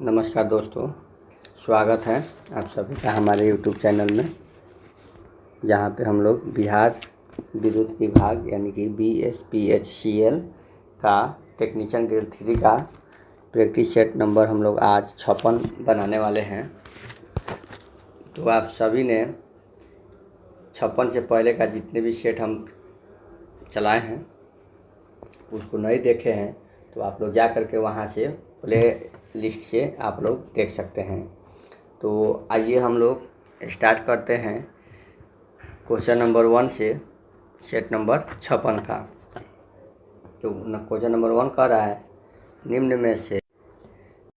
नमस्कार दोस्तों, स्वागत है आप सभी का हमारे यूट्यूब चैनल में, जहां पे हम लोग बिहार विद्युत विभाग यानी कि BSPHCL का टेक्नीशियन ग्रेड 3 का प्रैक्टिस सेट नंबर हम लोग आज 56 बनाने वाले हैं। तो आप सभी ने 56 से पहले का जितने भी सेट हम चलाए हैं उसको नहीं देखे हैं तो आप लोग जा करके वहाँ से प्ले लिस्ट से आप लोग देख सकते हैं। तो आइए हम लोग स्टार्ट करते हैं क्वेश्चन नंबर 1 से सेट नंबर 56 का। तो क्वेश्चन नंबर 1 कह रहा है,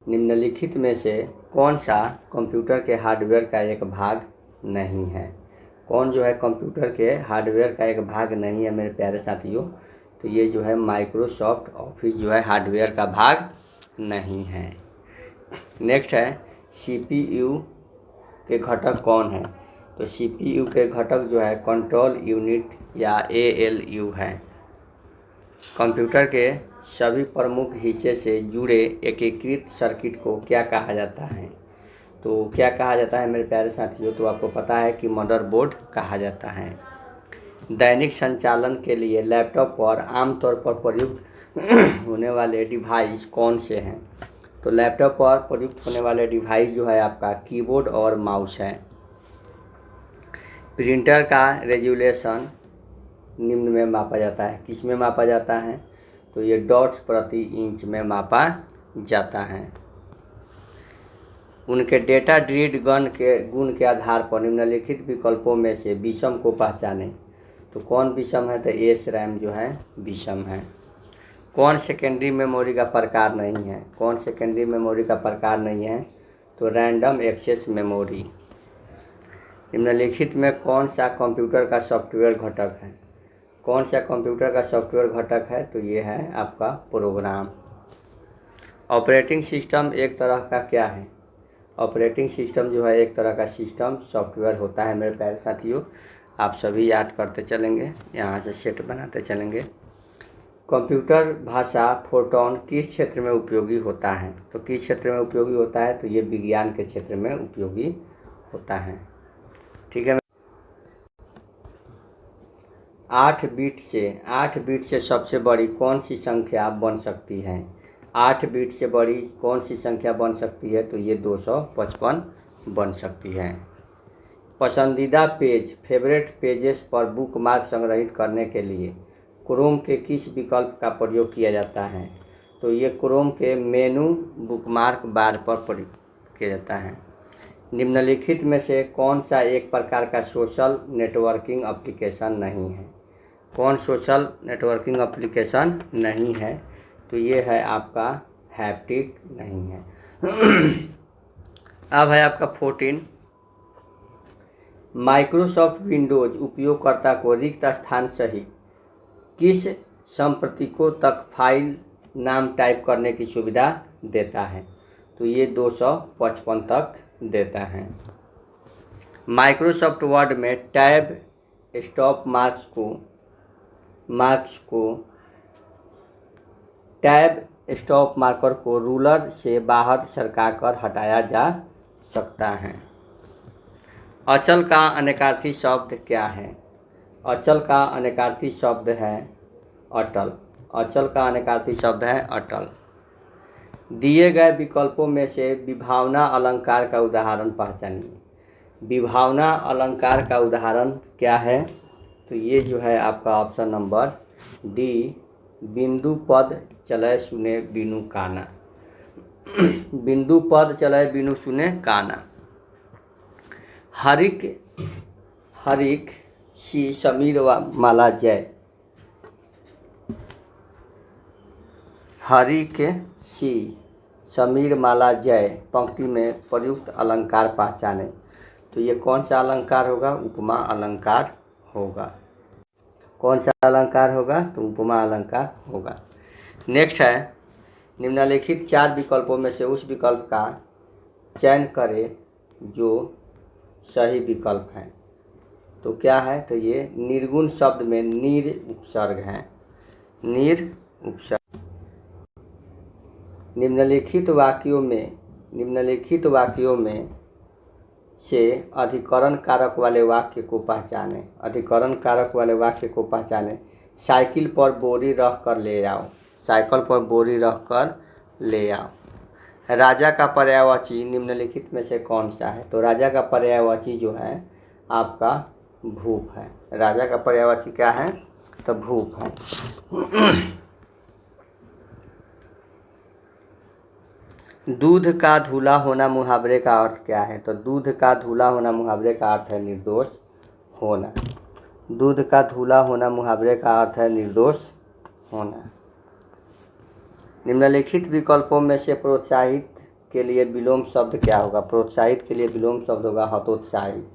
निम्नलिखित में से कौन सा कंप्यूटर के हार्डवेयर का एक भाग नहीं है। कौन जो है कंप्यूटर के हार्डवेयर का एक भाग नहीं है मेरे प्यारे साथियों। तो ये जो है माइक्रोसॉफ्ट ऑफिस जो है हार्डवेयर का भाग नहीं है। नेक्स्ट है, CPU के घटक कौन है। तो CPU के घटक जो है कंट्रोल यूनिट या ALU है। कंप्यूटर के सभी प्रमुख हिस्से से जुड़े एकीकृत सर्किट को क्या कहा जाता है। तो क्या कहा जाता है मेरे प्यारे साथियों, तो आपको पता है कि मदरबोर्ड कहा जाता है। दैनिक संचालन के लिए लैपटॉप पर आमतौर पर प्रयुक्त होने वाले डिवाइस कौन से हैं। तो लैपटॉप पर प्रयुक्त होने वाले डिवाइस जो है आपका कीबोर्ड और माउस है। प्रिंटर का रेजोल्यूशन निम्न में मापा जाता है। किस में मापा जाता है, तो ये डॉट्स प्रति इंच में मापा जाता है। उनके डेटा रीड गन के गुण के आधार पर निम्नलिखित विकल्पों में से विषम को पहचानें। तो कौन विषम है, तो SRAM जो है विषम है। कौन सेकेंडरी मेमोरी का प्रकार नहीं है। कौन सेकेंडरी मेमोरी का प्रकार नहीं है, तो रैंडम एक्सेस मेमोरी। निम्नलिखित में कौन सा कंप्यूटर का सॉफ्टवेयर घटक है। कौन सा कंप्यूटर का सॉफ्टवेयर घटक है, तो ये है आपका प्रोग्राम। ऑपरेटिंग सिस्टम एक तरह का क्या है। ऑपरेटिंग सिस्टम जो है एक तरह का सिस्टम सॉफ्टवेयर होता है मेरे प्यारे साथियों। आप सभी याद करते चलेंगे, यहाँ से सेट बनाते चलेंगे। कंप्यूटर भाषा फोर्ट्रान किस क्षेत्र में उपयोगी होता है। तो किस क्षेत्र में उपयोगी होता है, तो ये विज्ञान के क्षेत्र में उपयोगी होता है। ठीक है। 8 बिट से सबसे बड़ी कौन सी संख्या बन सकती है। 8 बिट से बड़ी कौन सी संख्या बन सकती है, तो ये 255 बन सकती है। पसंदीदा पेज फेवरेट पेजेस पर बुकमार्क संग्रहित करने के लिए क्रोम के किस विकल्प का प्रयोग किया जाता है। तो ये क्रोम के मेनू बुकमार्क बार पर प्रयोग किया जाता है। निम्नलिखित में से कौन सा एक प्रकार का सोशल नेटवर्किंग एप्लीकेशन नहीं है। कौन सोशल नेटवर्किंग एप्लीकेशन नहीं है, तो ये है आपका हैप्टिक नहीं है। अब है आपका 14, माइक्रोसॉफ्ट विंडोज उपयोगकर्ता को रिक्त स्थान सहित किस संपादकों तक फाइल नाम टाइप करने की सुविधा देता है। तो ये 255 तक देता है। माइक्रोसॉफ्ट वर्ड में टैब स्टॉप मार्कर को रूलर से बाहर सरकाकर हटाया जा सकता है। अचल का अनेकार्थी शब्द क्या है। अचल का अनेकार्थी शब्द है अटल। अचल का अनेकार्थी शब्द है अटल। दिए गए विकल्पों में से विभावना अलंकार का उदाहरण पहचानिए। विभावना अलंकार का उदाहरण क्या है, तो ये जो है आपका ऑप्शन नंबर डी, बिंदु पद चले सुने बिनु काना। बिंदु पद चले बिनु सुने काना। हरिक सी समीर माला जय। हरिक सी समीर माला जय पंक्ति में प्रयुक्त अलंकार पहचाने। तो ये कौन सा अलंकार होगा, उपमा अलंकार होगा। कौन सा अलंकार होगा, तो उपमा अलंकार होगा। नेक्स्ट है, निम्नलिखित 4 विकल्पों में से उस विकल्प का चयन करें जो सही विकल्प है। तो क्या है, तो ये निर्गुण शब्द में नीर उपसर्ग है। नीर उपसर्ग। निम्नलिखित वाक्यों में निम्नलिखित वाक्यों में से अधिकरण कारक वाले वाक्य को पहचानें। अधिकरण कारक वाले वाक्य को पहचानें। साइकिल पर बोरी रख कर ले आओ। साइकिल पर बोरी रख कर ले आओ। राजा का पर्यायवाची निम्नलिखित में से कौन सा है? तो राजा का पर्यायवाची जो है आपका भूप है। राजा का पर्यायवाची क्या है? तो भूप है। दूध का धुला होना मुहावरे का अर्थ क्या है? तो दूध का धुला होना मुहावरे का अर्थ है निर्दोष होना। दूध का धुला होना मुहावरे का अर्थ है निर्दोष होना। निम्नलिखित विकल्पों में से प्रोत्साहित के लिए विलोम शब्द क्या होगा? प्रोत्साहित के लिए विलोम शब्द होगा हतोत्साहित।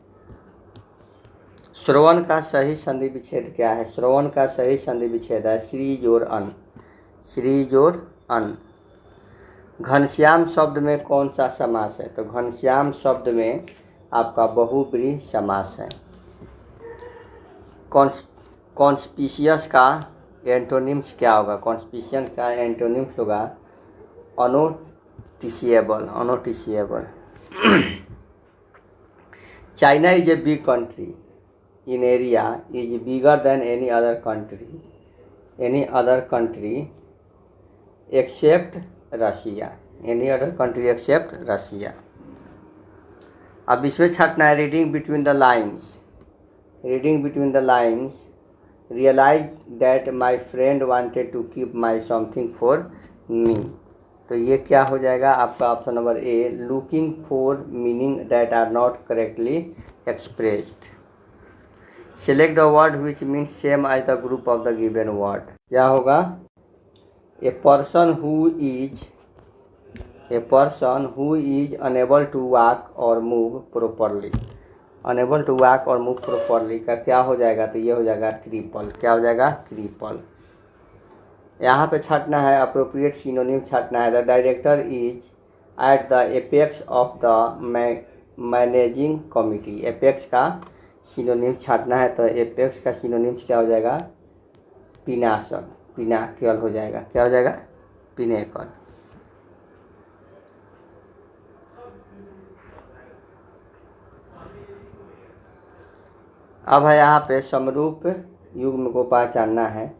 श्रवण का सही संधि विच्छेद क्या है? श्रवण का सही संधि विच्छेद है श्री जोड़ अन। श्री जोड़ अन। घनश्याम शब्द में कौन सा समास है? तो घनश्याम शब्द में आपका बहुब्रीहि समास है। कॉन्स्पिशियस का एंटोनिम्स क्या होगा? कॉन्स्पिशियस का एंटोनिम्स होगा unnoticeable. Unnoticeable. China is a big country in area is bigger than any other country except Russia. Any other country except Russia. अब इसमें छठना है reading between the lines. Reading between the lines realize that my friend wanted to keep my something for me. तो ये क्या हो जाएगा आपका? Option number A, looking for meaning that are not correctly expressed. Select the word which means same as the group of the given word. क्या होगा? A person who is unable to walk or move properly। unable to walk और move properly का क्या हो जाएगा? तो ये हो जाएगा क्रिपल। क्या हो जाएगा? क्रिपल। यहाँ पे छाटना है अप्रोप्रिएट सिनोनिम छाटना है। The director is at the apex of the managing committee. Apex का सिनोनिम छाटना है। तो एपेक्स का सिनोनिम क्या हो जाएगा? पिनासल। पिनाकल हो जाएगा। क्या हो जाएगा? पिनेकल। अब है यहाँ पे समरूप युग्म को पहचानना है।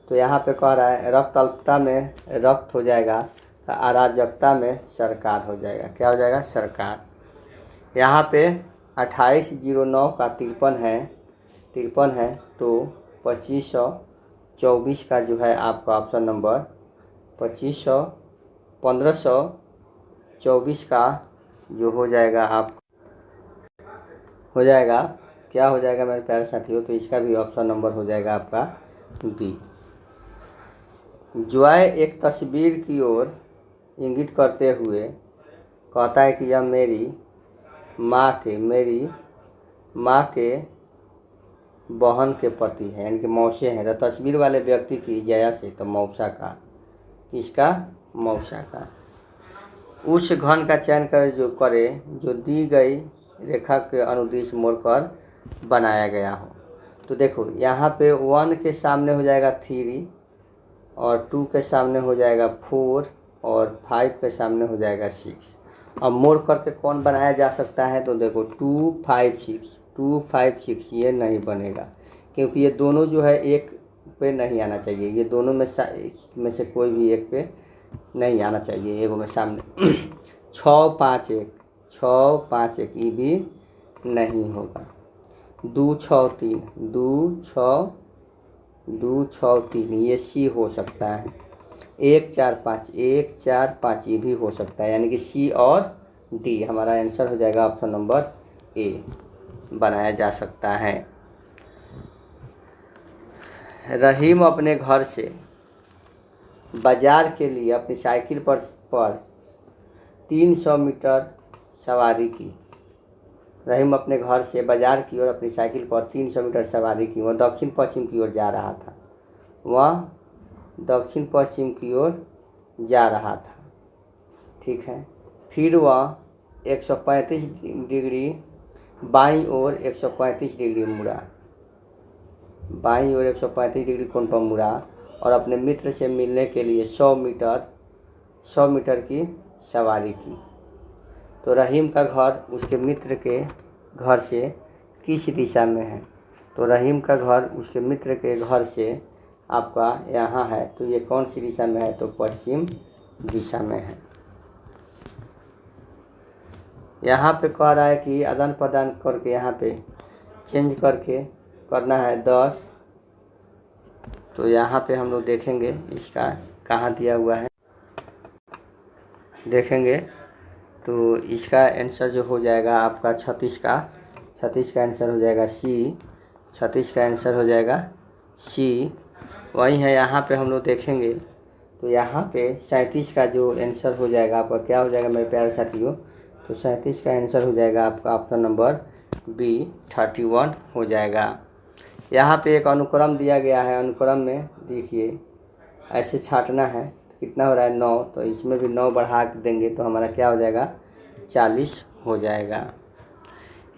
तो यहाँ पे कह रहा है रक्त अल्पता में रक्त हो जाएगा, तो अराजकता में सरकार हो जाएगा। क्या हो जाएगा? सरकार। यहाँ पे 2809 का 53 है तो 2524 का जो है आपका ऑप्शन नंबर 1524 का जो हो जाएगा आप हो जाएगा क्या हो जाएगा मेरे प्यारे साथियों? तो इसका भी ऑप्शन नंबर हो जाएगा आपका बी। जॉय एक तस्वीर की ओर इंगित करते हुए कहता है कि यह मेरी माँ के बहन के पति है, यानी कि मौसे हैं। तो तस्वीर वाले व्यक्ति की जया से तो मौसा का, इसका मौसा का। उस घन का चयन जो दी गई रेखा के अनुदिश मोड़कर बनाया गया हो। तो देखो यहाँ पे 1 के सामने हो जाएगा 3 और 2 के सामने हो जाएगा 4 और 5 के सामने हो जाएगा 6। अब मोड़ करके कौन बनाया जा सकता है? तो देखो 2 5 6 ये नहीं बनेगा, क्योंकि ये दोनों जो है एक पे नहीं आना चाहिए। ये दोनों में से कोई भी एक पे नहीं आना चाहिए। एक में सामने 6 5 1 ये भी नहीं होगा। 2 6 3 ये सी हो सकता है। 1 4 5 ये भी हो सकता है, यानी कि सी और डी हमारा आंसर हो जाएगा ऑप्शन नंबर ए बनाया जा सकता है। रहीम अपने घर से बाजार के लिए अपनी साइकिल पर 300 मीटर सवारी की। रहीम अपने घर से बाजार की ओर अपनी साइकिल पर 300 मीटर सवारी की। वह दक्षिण पश्चिम की ओर जा रहा था। ठीक है। फिर वह 135 डिग्री बाईं ओर 135 डिग्री मुड़ा। बाईं ओर 135 डिग्री कोण पर मुड़ा और अपने मित्र से मिलने के लिए 100 मीटर की सवारी की। तो रहीम का घर उसके मित्र के घर से किस दिशा में है? तो रहीम का घर उसके मित्र के घर से आपका यहाँ है, तो ये कौन सी दिशा में है? तो पश्चिम दिशा में है। यहाँ पे कह रहा है कि आदान प्रदान करके यहाँ पे चेंज करके करना है 10। तो यहाँ पे हम लोग देखेंगे इसका कहाँ दिया हुआ है, देखेंगे तो इसका आंसर जो हो जाएगा आपका 36 का आंसर हो जाएगा सी। 36 का आंसर हो जाएगा सी, वही है। यहाँ पे हम लोग देखेंगे तो यहाँ पे 37 का जो आंसर हो जाएगा आपका क्या हो जाएगा मेरे प्यारे साथियों? तो 37 का आंसर हो जाएगा आपका ऑप्शन नंबर बी 31 हो जाएगा। यहाँ पे एक अनुक्रम दिया गया है, अनुक्रम में देखिए ऐसे छांटना है, कितना हो रहा है 9, तो इसमें भी 9 बढ़ा देंगे तो हमारा क्या हो जाएगा 40 हो जाएगा।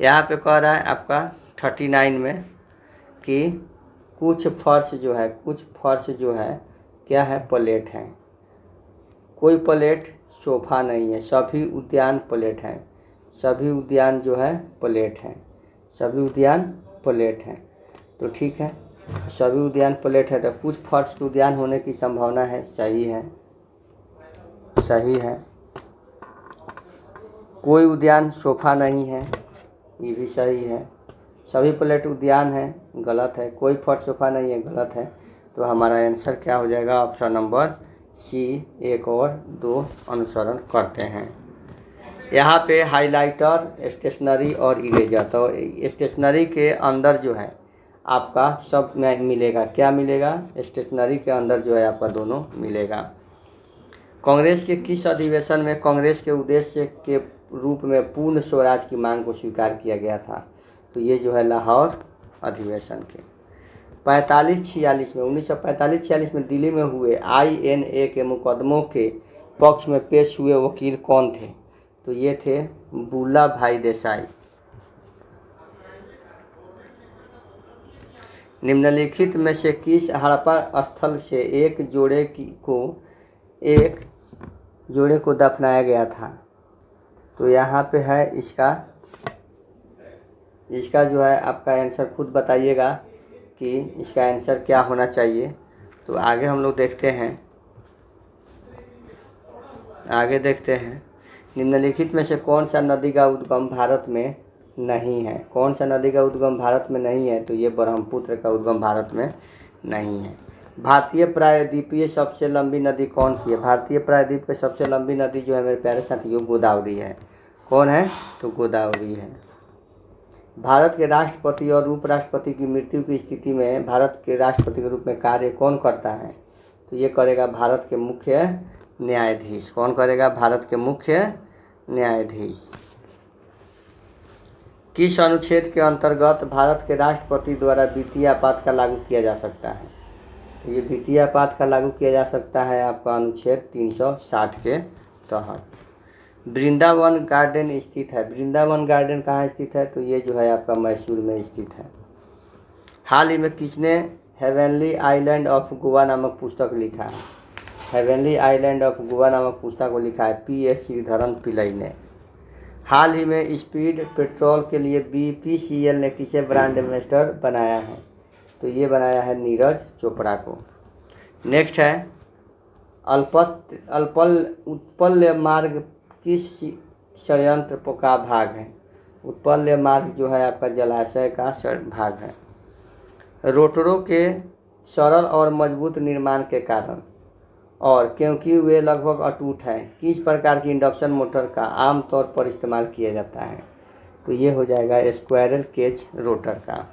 यहाँ पे कह रहा है आपका 39 में कि कुछ फर्श जो है क्या है? प्लेट है। कोई प्लेट सोफा नहीं है, सभी उद्यान प्लेट हैं। सभी उद्यान जो है प्लेट हैं, सभी उद्यान प्लेट हैं। तो ठीक है, सभी उद्यान प्लेट है तो कुछ फर्श के उद्यान होने की संभावना है, सही है, सही है। कोई उद्यान सोफा नहीं है, ये भी सही है। सभी प्लेट उद्यान है, गलत है। कोई फर्श सोफा नहीं है, गलत है। तो हमारा आंसर क्या हो जाएगा? ऑप्शन नंबर सी 1 और 2 अनुसरण करते हैं। यहाँ पे हाइलाइटर, स्टेशनरी और इरेजर, तो स्टेशनरी के अंदर जो है आपका सब में मिलेगा, क्या मिलेगा? स्टेशनरी के अंदर जो है आपका दोनों मिलेगा। कांग्रेस के किस अधिवेशन में कांग्रेस के उद्देश्य के रूप में पूर्ण स्वराज की मांग को स्वीकार किया गया था? तो ये जो है लाहौर अधिवेशन के 45-46 में 1945-46 में दिल्ली में हुए INA के मुकदमों के पक्ष में पेश हुए वकील कौन थे? तो ये थे बुल्ला भाई देसाई। निम्नलिखित में से किस हड़प्पा स्थल से एक जोड़े को दफनाया गया था? तो यहाँ पे है इसका जो है आपका आंसर खुद बताइएगा कि इसका आंसर क्या होना चाहिए। तो आगे हम लोग देखते हैं, निम्नलिखित में से कौन सा नदी का उद्गम भारत में नहीं है? कौन सा नदी का उद्गम भारत में नहीं है? तो ये ब्रह्मपुत्र का उद्गम भारत में नहीं है। भारतीय प्रायद्वीपीय सबसे लंबी नदी कौन सी है? भारतीय प्रायद्वीप की सबसे लंबी नदी जो है मेरे प्यारे साथियों गोदावरी है। कौन है? तो गोदावरी है। भारत के राष्ट्रपति और उपराष्ट्रपति की मृत्यु की स्थिति में भारत के राष्ट्रपति के रूप में कार्य कौन करता है? तो ये करेगा भारत के मुख्य न्यायाधीश। कौन करेगा? भारत के मुख्य न्यायाधीश। किस अनुच्छेद के अंतर्गत भारत के राष्ट्रपति द्वारा वित्तीय आपात का लागू किया जा सकता है? तो ये वित्तीय आपात का लागू किया जा सकता है आपका अनुच्छेद 360 के तहत। वृंदावन गार्डन स्थित है। वृंदावन गार्डन कहाँ स्थित है? तो ये जो है आपका मैसूर में स्थित है। हाल ही में किसने हेवनली आइलैंड ऑफ गोवा नामक पुस्तक लिखा है? हेवनली आइलैंड ऑफ गोवा नामक पुस्तक को लिखा है PS श्रीधरन पिल्लई ने। हाल ही में स्पीड पेट्रोल के लिए BPCL ने किसे ब्रांड एम्बेसडर बनाया है? तो ये बनाया है नीरज चोपड़ा को। नेक्स्ट है उत्पल्य मार्ग किस षड्यंत्र का भाग है? उत्पल्य मार्ग जो है आपका जलाशय का भाग है। रोटरों के सरल और मजबूत निर्माण के कारण और क्योंकि वे लगभग अटूट हैं, किस प्रकार की इंडक्शन मोटर का आमतौर पर इस्तेमाल किया जाता है? तो ये हो जाएगा स्क्वायरल केज रोटर का।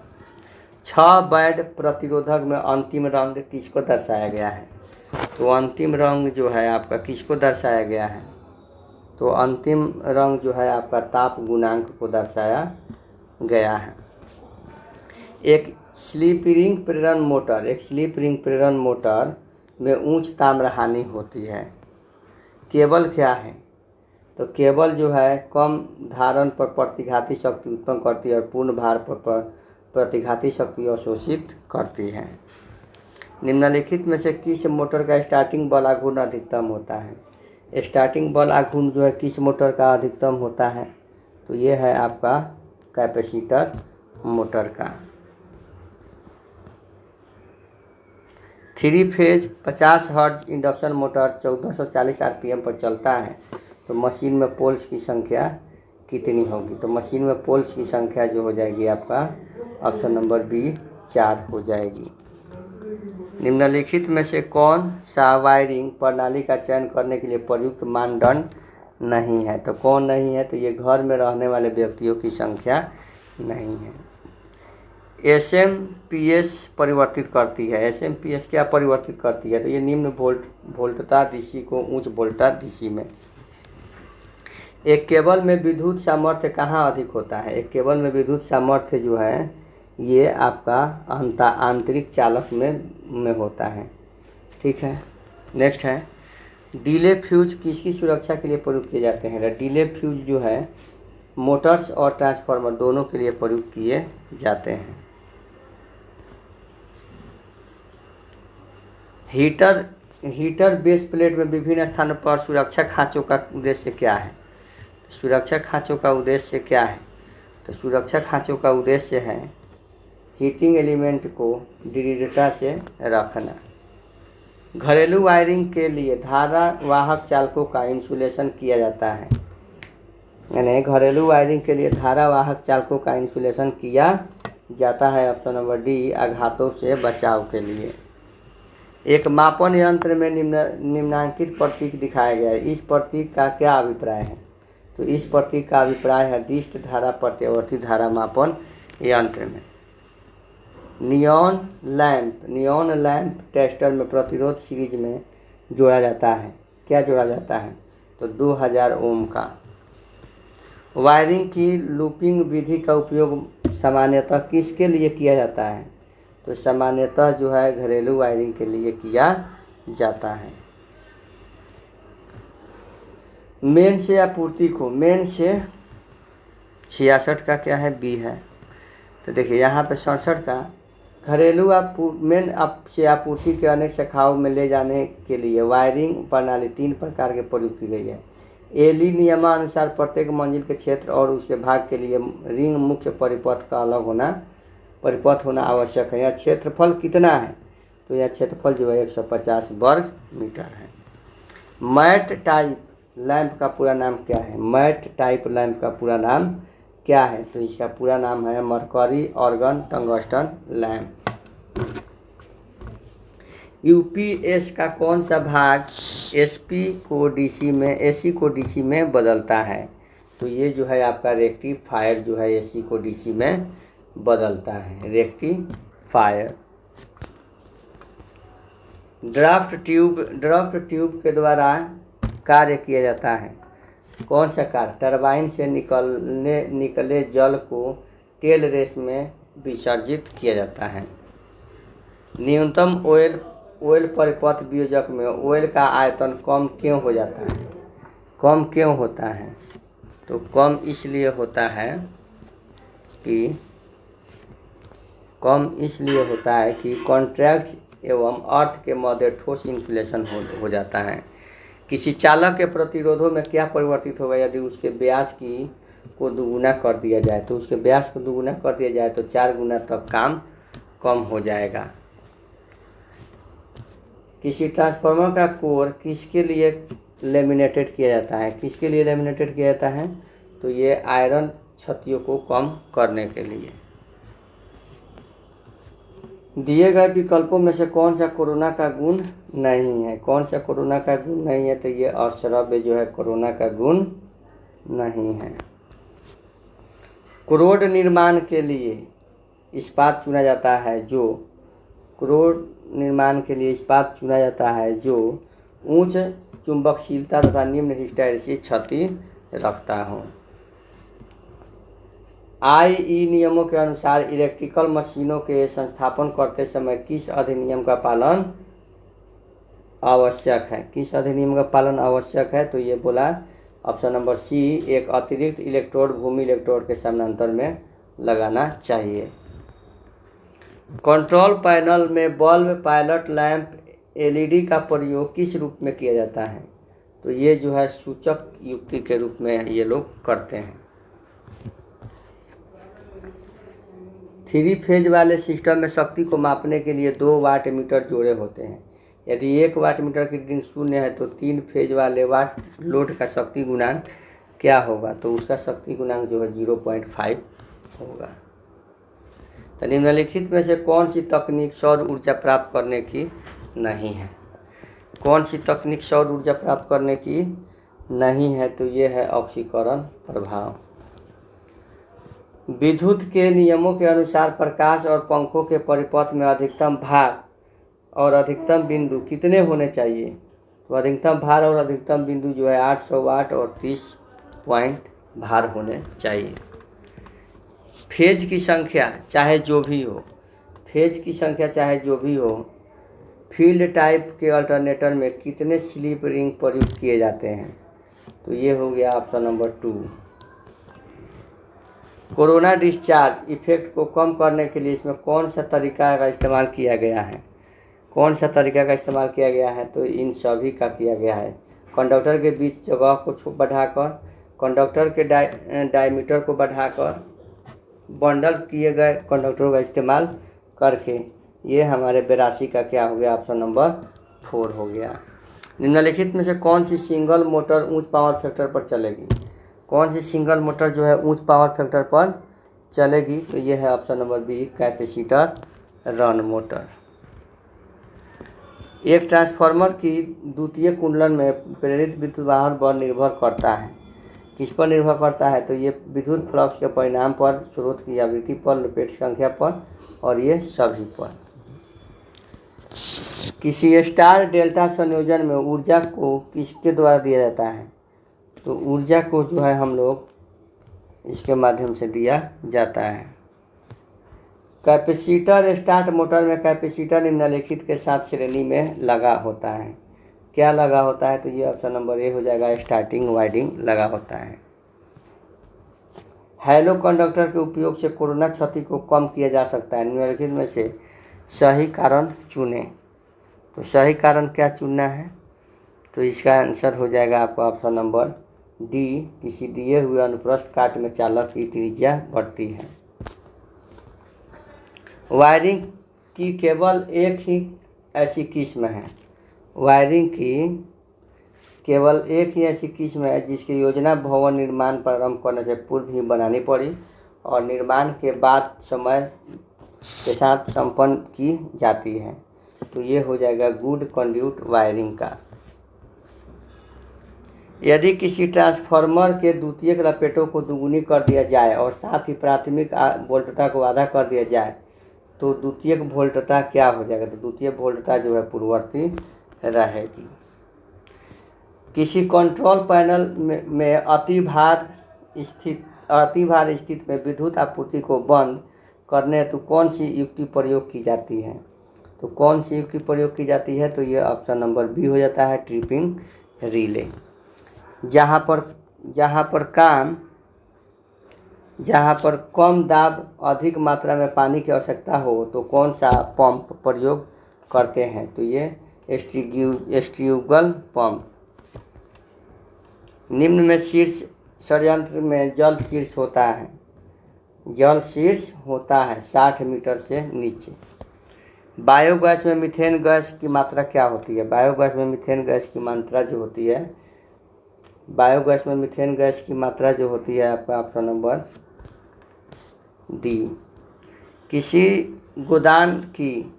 6 बैड प्रतिरोधक में अंतिम रंग किसको दर्शाया गया है? तो अंतिम रंग जो है आपका किसको दर्शाया गया है? तो अंतिम रंग जो है आपका ताप गुणांक को दर्शाया गया है। एक स्लिप रिंग प्रेरण मोटर में उच्च ताम्र हानि होती है। केबल क्या है? तो केबल जो है कम धारण पर प्रतिघाती शक्ति उत्पन्न करती है और पूर्ण भार पर प्रतिघाती शक्ति अवशोषित करती है। निम्नलिखित में से किस मोटर का स्टार्टिंग बल आघूर्ण अधिकतम होता है? स्टार्टिंग बल आघूर्ण जो है किस मोटर का अधिकतम होता है, तो ये है आपका कैपेसिटर मोटर का। 3 phase 50 hertz induction motor 1440 RPM पर चलता है, तो मशीन में पोल्स की संख्या कितनी होगी? तो मशीन में पोल्स की संख्या जो हो जाएगी आपका ऑप्शन नंबर बी 4 हो जाएगी। निम्नलिखित में से कौन सा वायरिंग प्रणाली का चयन करने के लिए प्रयुक्त मानदंड नहीं है? तो कौन नहीं है? तो ये घर में रहने वाले व्यक्तियों की संख्या नहीं है। एसएमपीएस परिवर्तित करती है। एसएमपीएस क्या परिवर्तित करती है? तो ये निम्न वोल्टता डीसी को उच्च वोल्टता डीसी में। एक केबल में विद्युत सामर्थ्य कहाँ अधिक होता है? एक केबल में विद्युत सामर्थ्य जो है ये आपका आंतरिक चालक में होता है। ठीक है, नेक्स्ट है डिले फ्यूज किसकी सुरक्षा के लिए प्रयुक्त किए जाते हैं? डिले फ्यूज जो है मोटर्स और ट्रांसफार्मर दोनों के लिए प्रयुक्त किए जाते हैं। हीटर बेस प्लेट में विभिन्न स्थानों पर सुरक्षा खांचों का उद्देश्य क्या है? सुरक्षा खांचों का उद्देश्य क्या है? तो सुरक्षा खांचों का उद्देश्य है हीटिंग एलिमेंट को दृढ़ता से रखना। घरेलू वायरिंग के लिए धारावाहक चालकों का इंसुलेशन किया जाता है, यानी घरेलू वायरिंग के लिए धारावाहक चालकों का इंसुलेशन किया जाता है। ऑप्शन नंबर डी आघातों से बचाव के लिए। एक मापन यंत्र में निम्नांकित प्रतीक दिखाया गया है, इस प्रतीक का क्या अभिप्राय है? तो इस प्रतीक का अभिप्राय है दिष्ट धारा प्रत्यावर्ती धारा मापन यंत्र में। नियॉन लैंप टेस्टर में प्रतिरोध सीरीज में जोड़ा जाता है। क्या जोड़ा जाता है? तो 2000 ओम का। वायरिंग की लूपिंग विधि का उपयोग सामान्यतः किसके लिए किया जाता है? तो सामान्यतः जो है घरेलू वायरिंग के लिए किया जाता है। मेन से आपूर्ति को, मेन से 66 का क्या है? बी है। तो देखिए यहाँ पे 67 का घरेलू मेन से आपूर्ति के अनेक शाखाओं में ले जाने के लिए वायरिंग प्रणाली 3 प्रकार के प्रयुक्त की गई है। एली नियमानुसार प्रत्येक मंजिल के क्षेत्र और उसके भाग के लिए रिंग मुख्य परिपथ का अलग होना आवश्यक है। यह क्षेत्रफल कितना है? तो यह क्षेत्रफल जो है 150 वर्ग मीटर है। मैट टाइप लैंप का पूरा नाम क्या है? मैट टाइप लैंप का पूरा नाम क्या है? तो इसका पूरा नाम है mercury organ tungsten lamp. UPS का कौन सा भाग एसी को डीसी में बदलता है? तो ये जो है आपका रेक्टिफायर जो है एसी को डीसी में बदलता है, रेक्टिफायर। ड्राफ्ट ट्यूब के द्वारा कार्य किया जाता है। कौन सा कार्य? टरबाइन से निकले जल को टेल रेस में विसर्जित किया जाता है। न्यूनतम ऑयल परिपथ वियोजक में ऑयल का आयतन कम क्यों हो जाता है? कम क्यों होता है? तो कम इसलिए होता है कि कॉन्ट्रैक्ट एवं अर्थ के मध्य ठोस इंसुलेशन हो जाता है। किसी चालक के प्रतिरोधों में क्या परिवर्तित होगा यदि उसके व्यास को दुगुना कर दिया जाए? तो उसके व्यास को दुगुना कर दिया जाए तो 4 गुना तक काम कम हो जाएगा। किसी ट्रांसफार्मर का कोर किसके लिए लेमिनेटेड किया जाता है? किसके लिए लेमिनेटेड किया जाता है? तो ये आयरन क्षतियों को कम करने के लिए। दिए गए विकल्पों में से कौन सा कोरोना का गुण नहीं है? कौन सा कोरोना का गुण नहीं है? तो ये अश्रव्य जो है कोरोना का गुण नहीं है। क्रोड निर्माण के लिए इस्पात चुना जाता है जो उच्च चुंबकशीलता तथा निम्न हिस्टैरिसीस क्षति रखता हो। आईई नियमों के अनुसार इलेक्ट्रिकल मशीनों के संस्थापन करते समय किस अधिनियम का पालन आवश्यक है? किस अधिनियम का पालन आवश्यक है? तो ये बोला ऑप्शन नंबर सी, एक अतिरिक्त इलेक्ट्रोड भूमि इलेक्ट्रोड के समानांतर में लगाना चाहिए। कंट्रोल पैनल में बल्ब, पायलट लैंप, एलईडी का प्रयोग किस रूप में किया जाता है? तो ये जो है सूचक युक्ति के रूप में ये लोग करते हैं। 3 फेज वाले सिस्टम में शक्ति को मापने के लिए 2 वाट मीटर जोड़े होते हैं। यदि 1 वाट मीटर की रीडिंग 0 है तो 3 फेज वाले वाट लोड का शक्ति गुणांक क्या होगा? तो उसका शक्ति गुणांक जो है 0.5 होगा। तो निम्नलिखित में से कौन सी तकनीक सौर ऊर्जा प्राप्त करने की नहीं है? कौन सी तकनीक सौर ऊर्जा प्राप्त करने की नहीं है? तो ये है ऑक्सीकरण प्रभाव। विद्युत के नियमों के अनुसार प्रकाश और पंखों के परिपथ में अधिकतम भार और अधिकतम बिंदु कितने होने चाहिए? तो अधिकतम भार और अधिकतम बिंदु जो है 800 वाट और 30 पॉइंट भार होने चाहिए। फेज की संख्या चाहे जो भी हो, फेज की संख्या चाहे जो भी हो, फील्ड टाइप के अल्टरनेटर में कितने स्लिप रिंग प्रयुक्त किए जाते हैं? तो ये हो गया option number 2। Corona discharge effect को कम करने के लिए इसमें कौन सा तरीका का इस्तेमाल किया गया है? कौन सा तरीका का इस्तेमाल किया गया है? तो इन सभी का किया गया है। कंडक्टर के बीच जगह को बढ़ाकर, कंडक्टर के डायमीटर को बढ़ाकर, बंडल किए गए कंडक्टरों का इस्तेमाल करके, ये हमारे 82 का क्या हो गया? ऑप्शन नंबर 4 हो गया। निम्नलिखित में से कौन सी सिंगल मोटर उच्च पावर फैक्टर पर चलेगी? कौन सी सिंगल मोटर जो है उच्च पावर फैक्टर पर चलेगी? तो ये है option number B, capacitor run motor. एक ट्रांसफार्मर की द्वितीय कुंडलन में प्रेरित विद्युत वाहन पर निर्भर करता है। किस पर निर्भर करता है? तो ये विद्युत फ्लक्स के परिणाम पर, स्रोत की आवृत्ति पर, लपेट संख्या पर और ये सभी पर। किसी स्टार डेल्टा संयोजन में ऊर्जा को किसके द्वारा दिया जाता है? तो ऊर्जा को जो है हम लोग इसके माध्यम से दिया जाता है। कैपेसिटर स्टार्ट मोटर में कैपेसिटर निम्नलिखित के साथ श्रेणी में लगा होता है। क्या लगा होता है? तो ये ऑप्शन नंबर ए हो जाएगा, स्टार्टिंग वाइंडिंग लगा होता है। हैलो कंडक्टर के उपयोग से कोरोना क्षति को कम किया जा सकता है। निम्नलिखित में से सही कारण चुनें। तो सही कारण क्या चुनना है? तो इसका आंसर हो जाएगा आपका ऑप्शन नंबर डी, किसी दिए हुए अनुप्रस्थ काट में चालक की त्रिज्या बढ़ती है। वायरिंग की केवल एक ही ऐसी किस्म है, वायरिंग की केवल एक ही ऐसी किस्म है जिसकी योजना भवन निर्माण प्रारंभ करने से पूर्व ही बनानी पड़ी और निर्माण के बाद समय के साथ संपन्न की जाती है। तो ये हो जाएगा गुड कंड्यूट वायरिंग का। यदि किसी ट्रांसफार्मर के द्वितीयक लपेटों को दुगुनी कर दिया जाए और साथ ही प्राथमिक वोल्टता को आधा कर दिया जाए तो द्वितीयक वोल्टता क्या हो जाएगा? तो द्वितीय वोल्टता जो है पूर्ववर्ती रहेगी। किसी कंट्रोल पैनल में अति भार स्थित में विद्युत आपूर्ति को बंद करने हेतु कौन सी युक्ति प्रयोग की जाती है? तो कौन सी युक्ति प्रयोग की जाती है? तो ये ऑप्शन नंबर बी हो जाता है, ट्रिपिंग रिले। जहाँ पर कम दाब अधिक मात्रा में पानी की आवश्यकता हो तो कौन सा पंप प्रयोग करते हैं? तो ये स्ट्रीगल पंप। निम्न में शीर्ष षड्यंत्र में जल शीर्ष होता है 60 मीटर से नीचे। बायोगैस में मीथेन गैस की मात्रा क्या होती है? बायोगैस में मीथेन गैस की मात्रा जो होती है, बायोगैस में मीथेन गैस की मात्रा जो होती है आपका ऑप्शन नंबर डी। किसी गोदाम की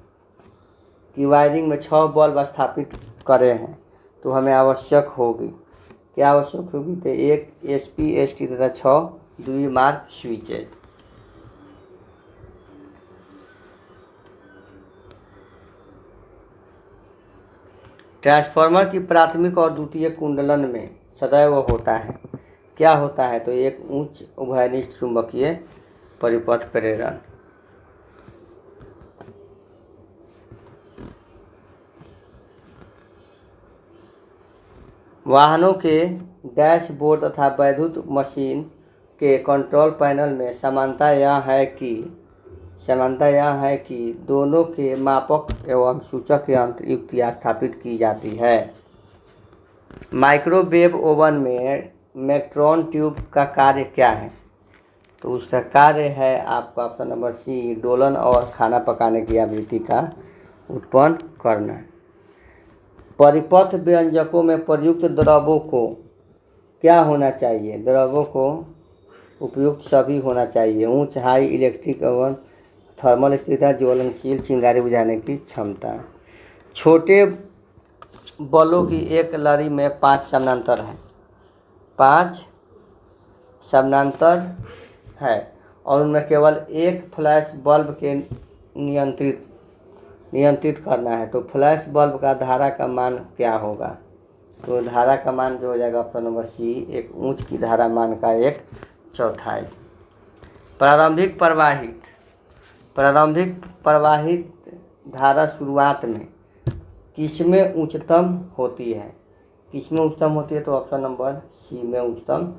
वायरिंग में 6 बल्ब स्थापित करे हैं तो हमें आवश्यक होगी, क्या आवश्यक होगी? तो 1 SP ST तथा 6 द्विमार्ग स्विचेज। ट्रांसफार्मर की प्राथमिक और द्वितीय कुंडलन में सदैव होता है, क्या होता है? तो एक उच्च उभयनिष्ठ चुंबकीय परिपथ प्रेरण। वाहनों के डैशबोर्ड तथा वैद्युत मशीन के कंट्रोल पैनल में समानता यह है कि दोनों के मापक एवं सूचक यंत्र युक्तियाँ स्थापित की जाती है। माइक्रोवेव ओवन में मैक्ट्रॉन ट्यूब का कार्य क्या है? तो उसका कार्य है आपका ऑप्शन नंबर सी, दोलन और खाना पकाने की आवृत्ति का उत्पन्न करना। परिपथ व्यंजकों में प्रयुक्त द्रवों को क्या होना चाहिए? द्रवों को उपयुक्त सभी होना चाहिए। ऊंच हाई, इलेक्ट्रिक एवं थर्मल स्थिरता, ज्वलनशील, चिंगारी बुझाने की क्षमता। छोटे बलों की एक लड़ी में 5 समानांतर है, 5 समानांतर है और उनमें केवल एक फ्लैश बल्ब के नियंत्रित करना है। तो फ्लैश बल्ब का धारा का मान क्या होगा? तो धारा का मान जो हो जाएगा ऑप्शन नंबर सी, एक उच्च की धारा मान का 1/4। प्रारंभिक प्रवाहित धारा शुरुआत में किसमें उच्चतम होती है? किसमें उच्चतम होती है? तो ऑप्शन नंबर सी में उच्चतम